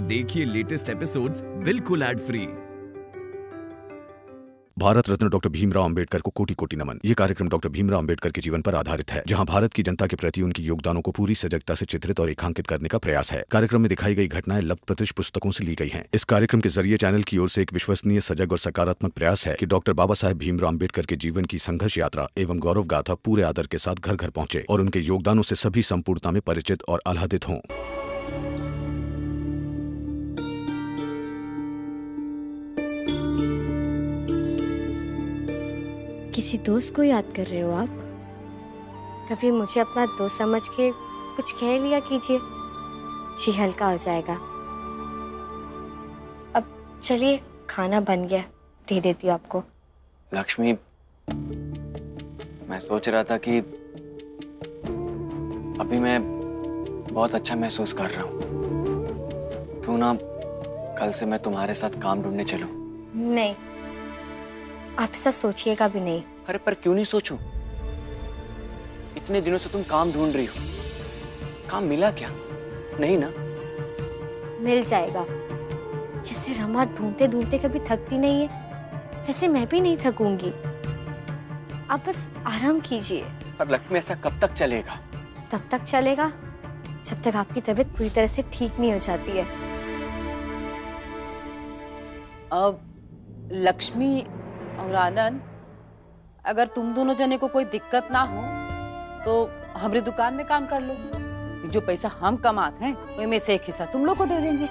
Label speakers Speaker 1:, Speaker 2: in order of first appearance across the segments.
Speaker 1: देखिए latest episodes बिल्कुल ad free.
Speaker 2: Bharat Ratna doctor Bhimrao Ambedkar को कोटि कोटि नमन। ये कार्यक्रम डॉक्टर भीमराव अंबेडकर के जीवन पर आधारित है, जहां भारत की जनता के प्रति उनके योगदानों को पूरी सजगता से चित्रित और रेखांकित करने का प्रयास है। कार्यक्रम में दिखाई गई घटनाएं लब्ध-प्रतिष्ठ पुस्तकों से ली गई हैं। इस कार्यक्रम के जरिए चैनल की ओर से एक विश्वसनीय, सजग और सकारात्मक प्रयास है कि डॉक्टर बाबा साहेब भीमराव अंबेडकर के जीवन की संघर्ष यात्रा एवं गौरव गाथा पूरे आदर के साथ घर घर पहुंचे और उनके योगदानों से सभी संपूर्णता में परिचित और आह्लादित हों।
Speaker 3: किसी दोस्त को याद कर रहे हो आप? कभी मुझे अपना दोस्त समझ के कुछ कह लिया कीजिए, जी हल्का हो जाएगा। अब चलिए, खाना बन गया, दे देती हूँ आपको।
Speaker 4: लक्ष्मी, मैं सोच रहा था कि अभी मैं बहुत अच्छा महसूस कर रहा हूँ। क्यों ना कल से मैं तुम्हारे साथ काम ढूंढने चलूं?
Speaker 3: नहीं, आप ऐसा सोचिएगा भी नहीं।
Speaker 4: अरे पर क्यों नहीं सोचूं? इतने दिनों से तुम काम ढूंढ रही हो, काम मिला क्या? नहीं ना?
Speaker 3: मिल जाएगा। जैसे रमा ढूंढते ढूंढते कभी थकती नहीं है, वैसे मैं भी नहीं थकूंगी। आप बस आराम कीजिए।
Speaker 4: पर लक्ष्मी, ऐसा कब तक चलेगा?
Speaker 3: तब तक चलेगा जब तक आपकी तबीयत पूरी तरह से ठीक नहीं हो जाती है।
Speaker 5: अब लक्ष्मी और आनंद, अगर तुम दोनों जने को कोई दिक्कत ना हो तो हमारी दुकान में काम कर लो। जो पैसा हम कमाते हैं उसमें से एक हिस्सा तुम लोग को दे देंगे।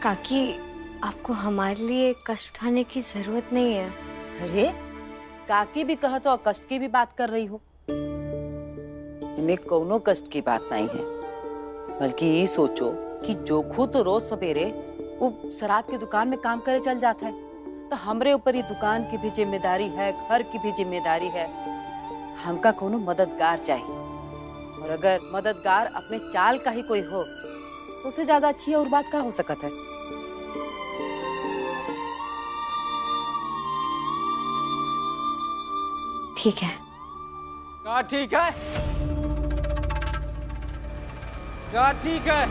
Speaker 3: काकी, आपको हमारे लिए कष्ट उठाने की जरूरत नहीं है।
Speaker 5: अरे काकी भी कहा तो कष्ट की भी बात कर रही हो। इनमें कोनो कष्ट की बात नहीं है, बल्कि ये सोचो कि जोखू तो रोज सवेरे वो शराब की दुकान में काम करे चल जाता है, तो हमरे ऊपर ही दुकान की भी जिम्मेदारी है, घर की भी जिम्मेदारी है। हमका कोनो मददगार चाहिए, और अगर मददगार अपने चाल का ही कोई हो तो उससे ज्यादा अच्छी और बात क्या हो सकत है।
Speaker 3: ठीक है।
Speaker 6: क्या ठीक है? क्या ठीक है?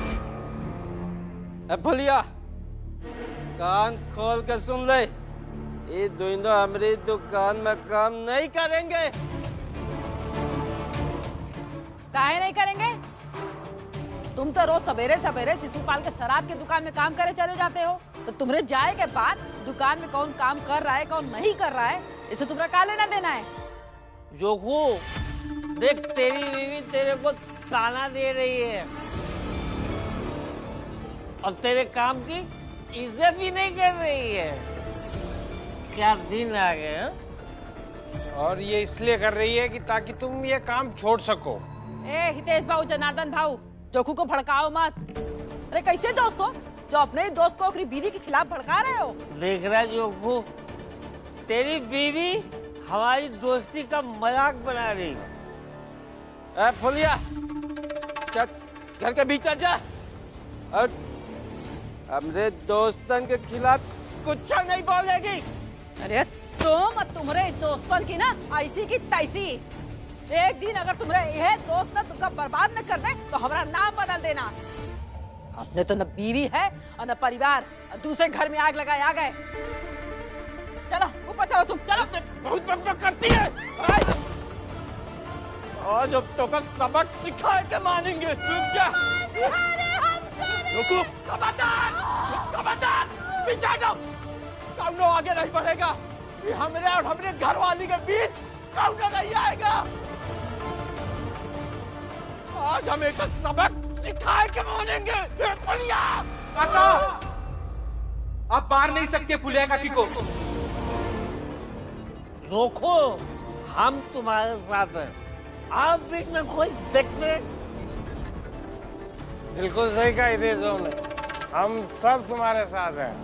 Speaker 6: भलिया, कान खोल के सुन ले, ये दोनों हमारी दुकान में काम नहीं करेंगे।
Speaker 5: काहे नहीं करेंगे? तुम तो रोज सवेरे सवेरे शिशुपाल के शराब की दुकान में काम करे चले जाते हो, तो तुम्हारे जाए के बाद दुकान में कौन काम कर रहा है कौन नहीं कर रहा है, इसे तुम्हारा क्या लेना देना है?
Speaker 6: जोगू, देख तेरी बीवी तेरे को ताना दे रही है और तेरे काम की इज्जत भी नहीं कर रही है। क्या दिन आ गए हैं?
Speaker 7: और ये इसलिए कर रही है कि ताकि तुम ये काम छोड़ सको।
Speaker 5: ए हितेश भाऊ, जनार्दन भाऊ, जोखू को भड़काओ मत। अरे कैसे दोस्त हो जो अपने ही दोस्त को अपनी बीवी के खिलाफ भड़का रहे हो?
Speaker 6: देख रहा जोगू, तेरी बीवी हमारी दोस्ती का मजाक बना रही है। फुलिया, चल घर के भीतर जा और हमरे दोस्तन के खिलाफ कुछ नहीं बोलेगी।
Speaker 5: अरे तुम तुम्हारे दोस्तों की ना ऐसी की तैसी। एक दिन अगर तुम्हारे यह दोस्त ना तुमका बर्बाद न कर दे तो हमारा नाम बदल देना। अपने तो न बीवी है और न परिवार, दूसरे घर में आग लगाए आ गए। चलो ऊपर चलो, तुम चलो।
Speaker 6: बहुत बकबक करती है। आज अब तो का सबक सिखा के मानेंगे। रुक जा। रुको। खबरदार, पीछे हटो। कौनो आगे नहीं बढ़ेगा। ये हमरे और हमरे घर वाली के बीच कौनो नहीं आएगा। आज हम एक सबक सिखा के मानेंगे। पुलिया,
Speaker 7: काका, आप मार नहीं सकते पुलिया काकी को।
Speaker 6: रोको, हम तुम्हारे साथ हैं। आप बीच में कोई देखने।
Speaker 7: बिल्कुल सही कहा हितेश ने, हम सब तुम्हारे साथ हैं।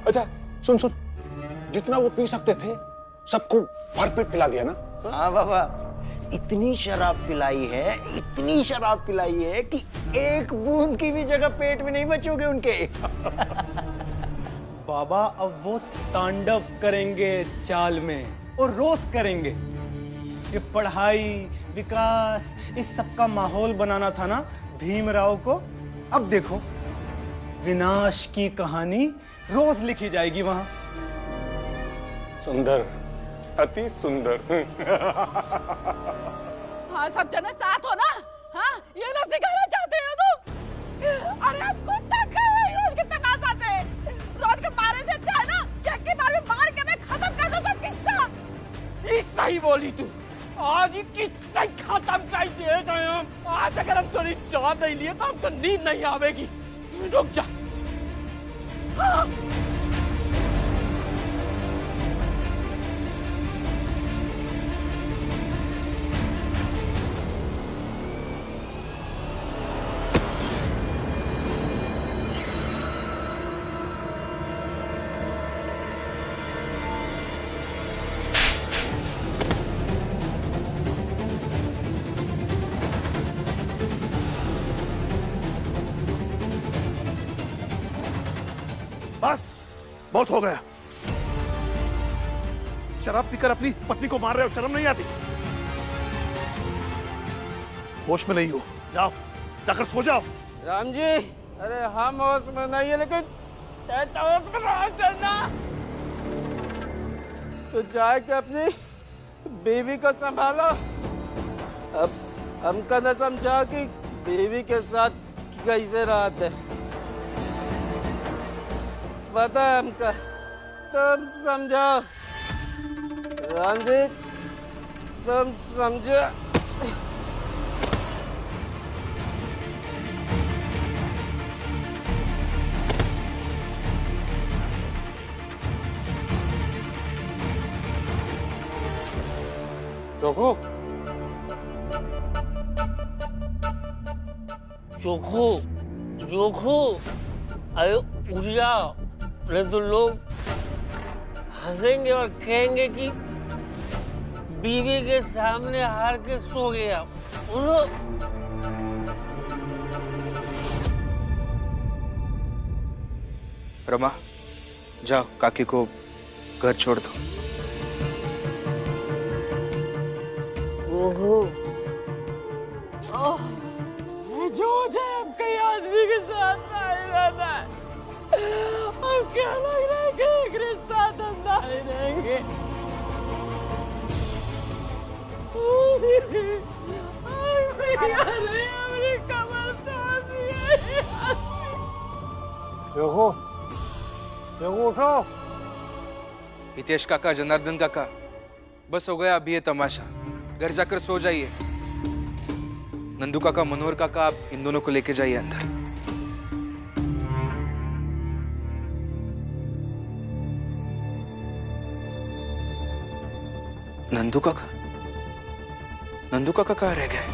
Speaker 8: अच्छा सुन, जितना वो पी सकते थे सबको भरपेट पिला दिया ना?
Speaker 9: हाँ बाबा, इतनी शराब पिलाई है कि एक बूंद की भी जगह पेट में नहीं बचोगे उनके।
Speaker 10: बाबा अब वो तांडव करेंगे चाल में, और रोज करेंगे। ये पढ़ाई, विकास, इस सब का माहौल बनाना था ना भीमराव को। अब देखो, विनाश की कहानी रोज लिखी जाएगी वहां।
Speaker 8: सुंदर, अति सुंदर।
Speaker 5: हाँ, सब जने साथ हो ना। हाँ, ये ना सिखाना चाहते हो तुम? अरे अब खुद तक है रोज के तमाशा से। रोज के मारे से अच्छा है ना कि एक ही बार में मार के मैं खत्म कर दूं सब किस्सा।
Speaker 6: ये सही बोली तू। आज ही किस्सा खत्म कर दिए जाए हम। आज अगर हम थोड़ी जान नहीं लिए तो हमको नींद नहीं आवेगी। रुक जा। हाँ।
Speaker 11: बस बहुत हो गया। शराब पीकर अपनी पत्नी को मार रहे हो, शर्म नहीं आती? होश में नहीं हो, जाओ जाकर सो जाओ।
Speaker 6: राम जी, अरे हम होश में नहीं है लेकिन तो होश में रहना। तो जाके अपनी बीवी को संभालो। अब हमका न समझा कि बीवी के साथ कैसे रहते। पता है हमका, तुम समझो। राम जी, तुम समझो।
Speaker 8: चोखू,
Speaker 6: चोखू, चोखू, अरे उठ जाओ, नहीं तो लोग हंसेंगे और कहेंगे कि बीवी के सामने हार के सो गया। उठो।
Speaker 12: रमा, जाओ काकी को घर छोड़ दो।
Speaker 6: ओहो, जो जब कई आदमी के साथ नहीं रहना, अब क्या लग रहा है कि एक साथ हम नहीं रहेंगे। अरे मेरी कमर तोड़ दी है।
Speaker 11: योगो, योगो उठो।
Speaker 12: हितेश काका, जनार्दन काका, बस हो गया अभी ये तमाशा। घर जाकर सो जाइए। नंदू काका, मनोहर काका, आप इन दोनों को लेके जाइए अंदर। नंदू काका, नंदू काका कहाँ रह गए?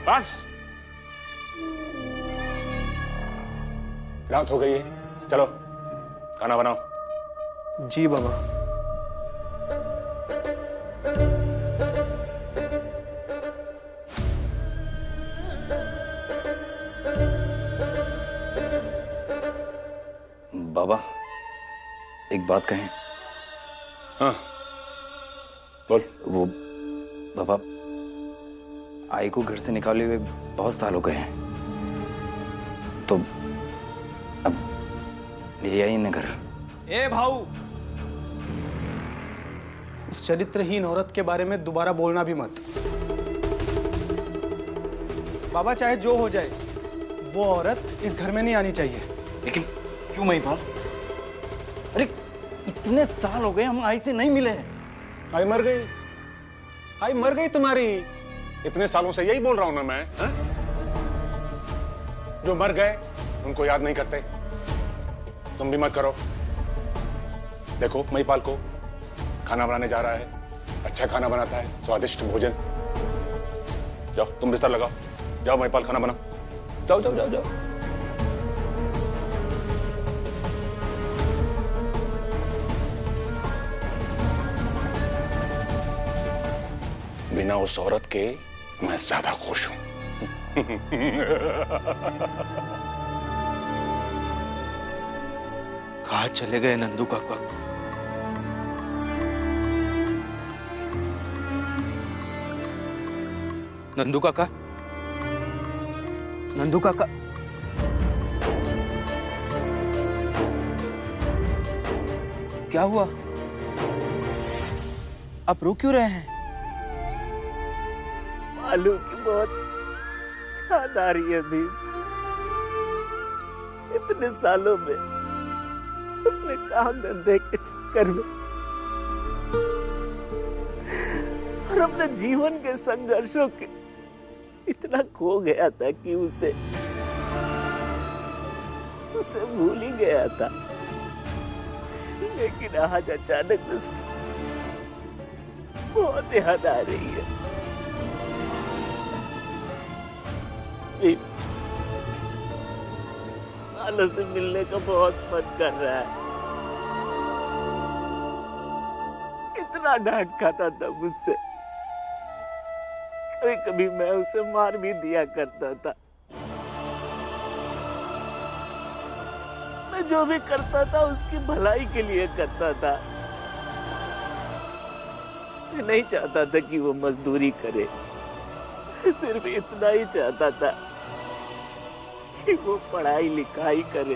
Speaker 8: बस, रात हो गई है, चलो खाना बनाओ।
Speaker 10: जी बाबा।
Speaker 12: बाबा, एक बात कहें?
Speaker 8: हाँ, बोल।
Speaker 12: वो बाबा, आई को घर से निकाले हुए बहुत साल हो गए हैं, तो अब ले आई न घर।
Speaker 10: ए भाऊ, उस चरित्रहीन औरत के बारे में दोबारा बोलना भी मत। बाबा, चाहे जो हो जाए, वो औरत इस घर में नहीं आनी चाहिए।
Speaker 9: लेकिन क्यों महिपाल? अरे इतने साल हो गए हम आई से नहीं मिले हैं।
Speaker 8: आई मर गई, आई मर गई तुम्हारी। इतने सालों से यही बोल रहा हूं ना मैं, हा? जो मर गए उनको याद नहीं करते। तुम भी मत करो। देखो, महिपाल को खाना बनाने जा रहा है, अच्छा खाना बनाता है, स्वादिष्ट भोजन। जाओ तुम बिस्तर लगाओ, जाओ महिपाल खाना बनाओ, जाओ जाओ जाओ जाओ। बिना उस औरत के मैं ज्यादा खुश हूं।
Speaker 12: कहाँ चले गए नंदू काका? नंदू काका, नंदू काका, क्या हुआ? आप रो क्यों रहे हैं?
Speaker 9: मालू की बहुत याद आ रही है भीम। इतने सालों में अपने काम धंधे के चक्कर में और अपने जीवन के संघर्षों के इतना खो गया था कि उसे भूल ही गया था। लेकिन आज अचानक उसकी बहुत याद आ रही है। माला से मिलने का बहुत मन कर रहा है। इतना डांट खाता था मुझसे, कभी कभी मैं उसे मार भी दिया करता था। मैं जो भी करता था उसकी भलाई के लिए करता था। मैं नहीं चाहता था कि वो मजदूरी करे, सिर्फ इतना ही चाहता था कि वो पढ़ाई लिखाई करे,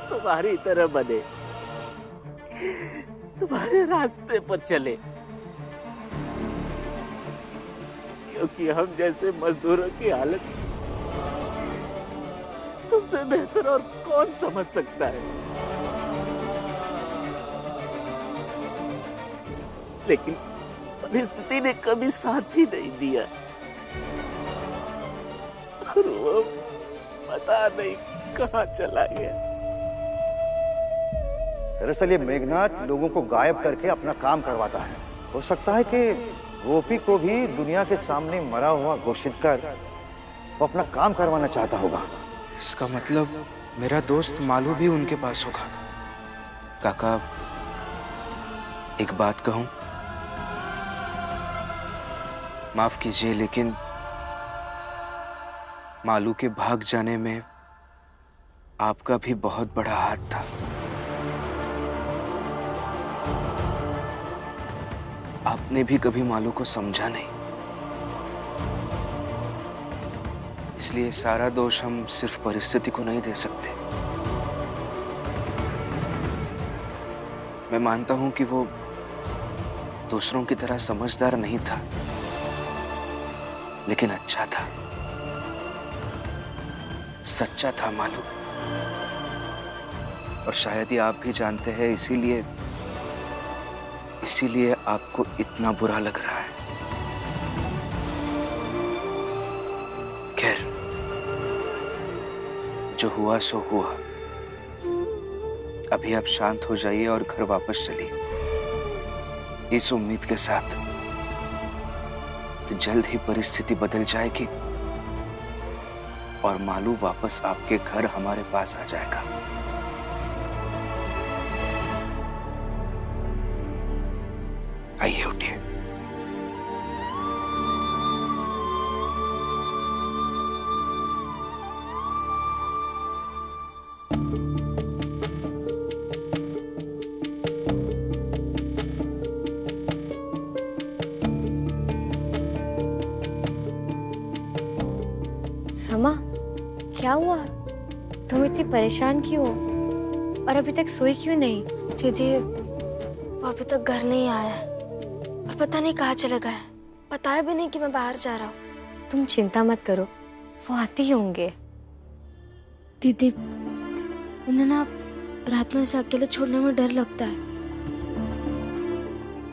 Speaker 9: तुम्हारी तरह बने, तुम्हारे रास्ते पर चले। क्योंकि हम जैसे मजदूरों की हालत तुमसे बेहतर और कौन समझ सकता है। लेकिन परिस्थिति ने कभी साथ ही नहीं दिया और वो पता नहीं कहाँ चला गया।
Speaker 11: दरअसल ये मेघनाथ लोगों को गायब करके अपना काम करवाता है। हो सकता है कि गोपी को भी दुनिया के सामने मरा हुआ घोषित कर वो अपना काम करवाना चाहता होगा।
Speaker 12: इसका मतलब मेरा दोस्त मालू भी उनके पास होगा। काका, एक बात कहूं? माफ कीजिए, लेकिन मालू के भाग जाने में आपका भी बहुत बड़ा हाथ था। आपने भी कभी मालू को समझा नहीं, इसलिए सारा दोष हम सिर्फ परिस्थिति को नहीं दे सकते। मैं मानता हूं कि वो दूसरों की तरह समझदार नहीं था, लेकिन अच्छा था, सच्चा था मालू। और शायद ये आप भी जानते हैं, इसीलिए आपको इतना बुरा लग रहा है। खैर, जो हुआ सो हुआ। अभी आप शांत हो जाइए और घर वापस चलिए, इस उम्मीद के साथ कि जल्द ही परिस्थिति बदल जाएगी और मालू वापस आपके घर हमारे पास आ जाएगा। आइए, उठिए।
Speaker 3: रमा, क्या हुआ? तुम इतनी परेशान क्यों हो और अभी तक सोई क्यों नहीं?
Speaker 13: दीदी, वो अभी तक घर नहीं आया है और पता नहीं कहाँ चले गए। बताया भी नहीं कि मैं बाहर जा रहा हूँ।
Speaker 3: तुम चिंता मत करो, वो आते ही होंगे।
Speaker 13: दीदी, उन्हें ना रात में इसे अकेले छोड़ने में डर लगता है।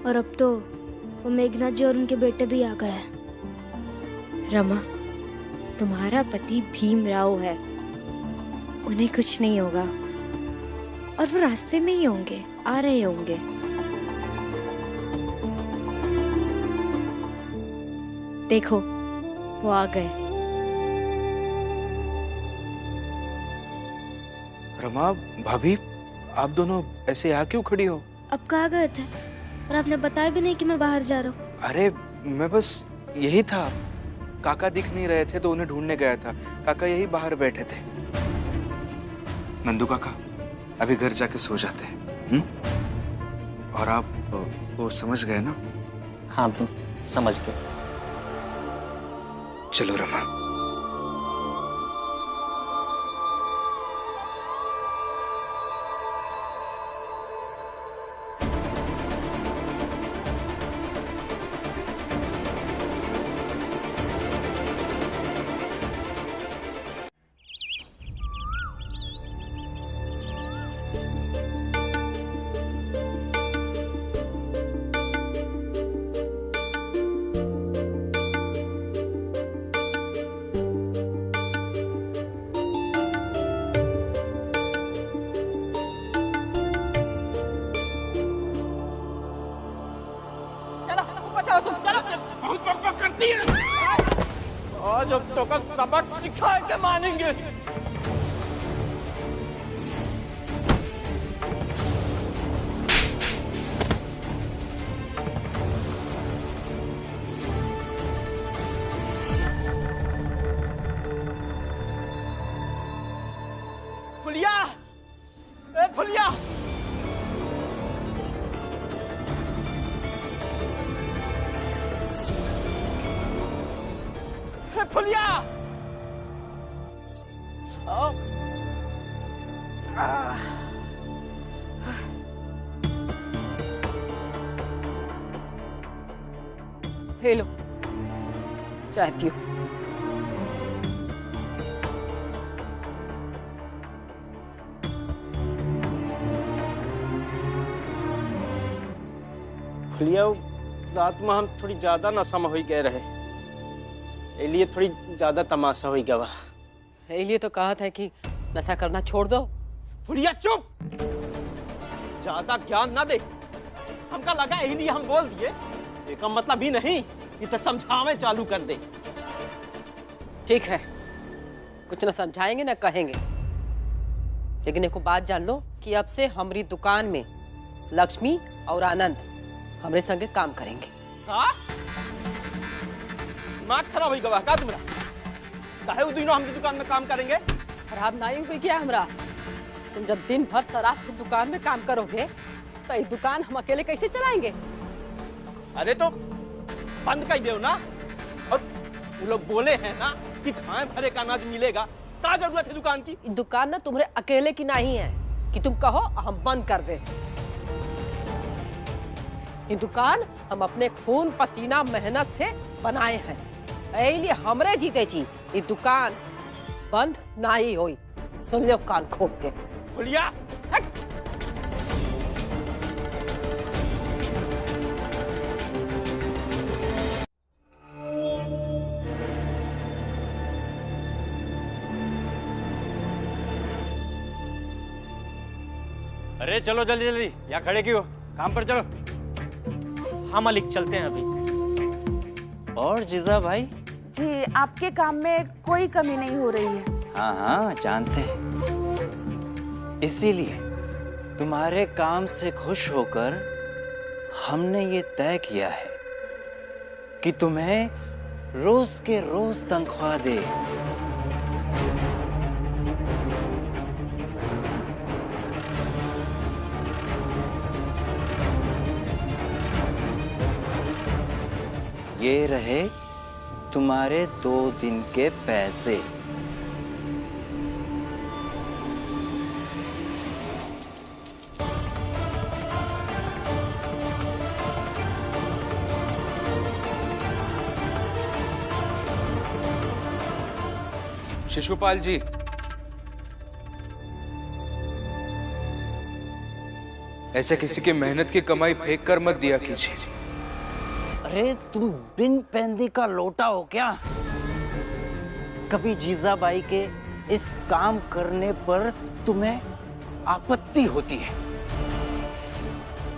Speaker 13: और अब तो वो मेघनाथ जी और उनके बेटे भी आ गए हैं।
Speaker 3: रमा, तुम्हारा पति भीमराव है, उन्हें कुछ नहीं होगा और वो रास्ते में ही होंगे, आ रहे होंगे। देखो, वो आ गए।
Speaker 12: रमा भाभी, आप दोनों ऐसे यहाँ क्यों खड़ी हो?
Speaker 13: अब कहाँ गए थे और आपने बताया भी नहीं कि मैं बाहर जा रहा हूँ।
Speaker 12: अरे मैं बस यही था, काका दिख नहीं रहे थे तो उन्हें ढूंढने गया था। काका यही बाहर बैठे थे। नंदू काका अभी घर जाके सो जाते हैं। और आप वो समझ गए ना?
Speaker 4: हाँ समझ गए।
Speaker 12: चलो रमा।
Speaker 6: आज अब तो का सबक सिखा के मानेंगे। फुलिया, ए फुलिया, फुलिया।
Speaker 5: हे लो चाय पियो।
Speaker 6: फुलिया रात में हम थोड़ी ज्यादा नशा में हो गए रहे, इसलिए थोड़ी ज्यादा तमाशा हो गया।
Speaker 5: इसलिए तो कहा था कि नशा करना छोड़ दो।
Speaker 6: फुलिया चुप, ज्यादा ज्ञान ना दे। हमका लगा इसलिए हम बोल दिए, इसका मतलब ही नहीं कि तो समझावे चालू कर दे।
Speaker 5: ठीक है, कुछ ना समझाएंगे ना कहेंगे, लेकिन एक बात जान लो कि अब से हमारी दुकान में लक्ष्मी और आनंद हमारे संगे काम करेंगे।
Speaker 6: हाँ? दिमाग खराब हो गया का तुम्हारा? काहे वो दोनों हमारी दुकान में काम करेंगे?
Speaker 5: खराब नहीं हुई क्या हमरा? तुम जब दिन भर शराब की दुकान में काम करोगे तो ये दुकान हम अकेले कैसे चलाएंगे?
Speaker 6: अरे तो बंद कर दो ना। और वो लोग बोले हैं ना कि खाए भरे का अनाज मिलेगा, क्या जरूरत है दुकान की?
Speaker 5: दुकान ना तुम्हारे अकेले की नहीं है कि तुम कहो हम बंद कर दे। ये दुकान हम अपने खून पसीना मेहनत से बनाए हैं, इसलिए हमरे जीते जी ये दुकान बंद नहीं हुई। सुन लो कान खोल के।
Speaker 6: फुलिया
Speaker 14: अरे चलो जल्दी जल्दी, यहाँ खड़े क्यों, काम पर चलो।
Speaker 6: हाँ मालिक, चलते हैं अभी।
Speaker 14: और जीजा भाई?
Speaker 15: जी आपके काम में कोई कमी नहीं हो रही है।
Speaker 14: हाँ हाँ जानते हैं, इसीलिए तुम्हारे काम से खुश होकर हमने ये तय किया है कि तुम्हें रोज के रोज तनख्वाह दे। ये रहे तुम्हारे 2 दिन के पैसे।
Speaker 12: शिशुपाल जी, ऐसे किसी की मेहनत की कमाई फेंक कर मत दिया कीजिए।
Speaker 14: अरे तुम बिन पैंदी का लोटा हो क्या? कभी जीजाबाई के इस काम करने पर तुम्हें आपत्ति होती है,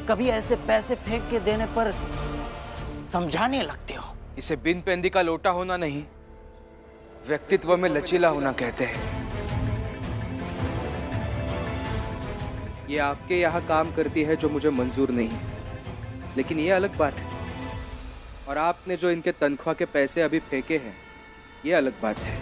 Speaker 14: कभी ऐसे पैसे फेंक के देने पर समझाने लगते हो।
Speaker 12: इसे बिन पैंदी का लोटा होना नहीं, व्यक्तित्व में लचीला होना कहते हैं। ये आपके यहाँ काम करती है जो मुझे मंजूर नहीं, लेकिन ये अलग बात है। और आपने जो इनके तनख्वाह के पैसे अभी फेंके हैं, ये अलग बात है।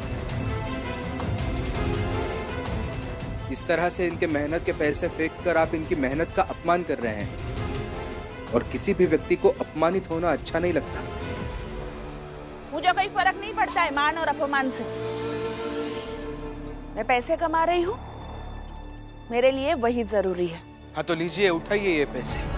Speaker 12: इस तरह से इनके मेहनत के पैसे फेंक कर आप इनकी मेहनत का अपमान कर रहे हैं, और किसी भी व्यक्ति को अपमानित होना अच्छा नहीं लगता।
Speaker 15: मुझे कोई फर्क नहीं पड़ता है मान और अपमान से। मैं पैसे कमा रही हूँ, मेरे लिए वही जरूरी है।
Speaker 12: हाँ तो लीजिए, उठाइए ये पैसे।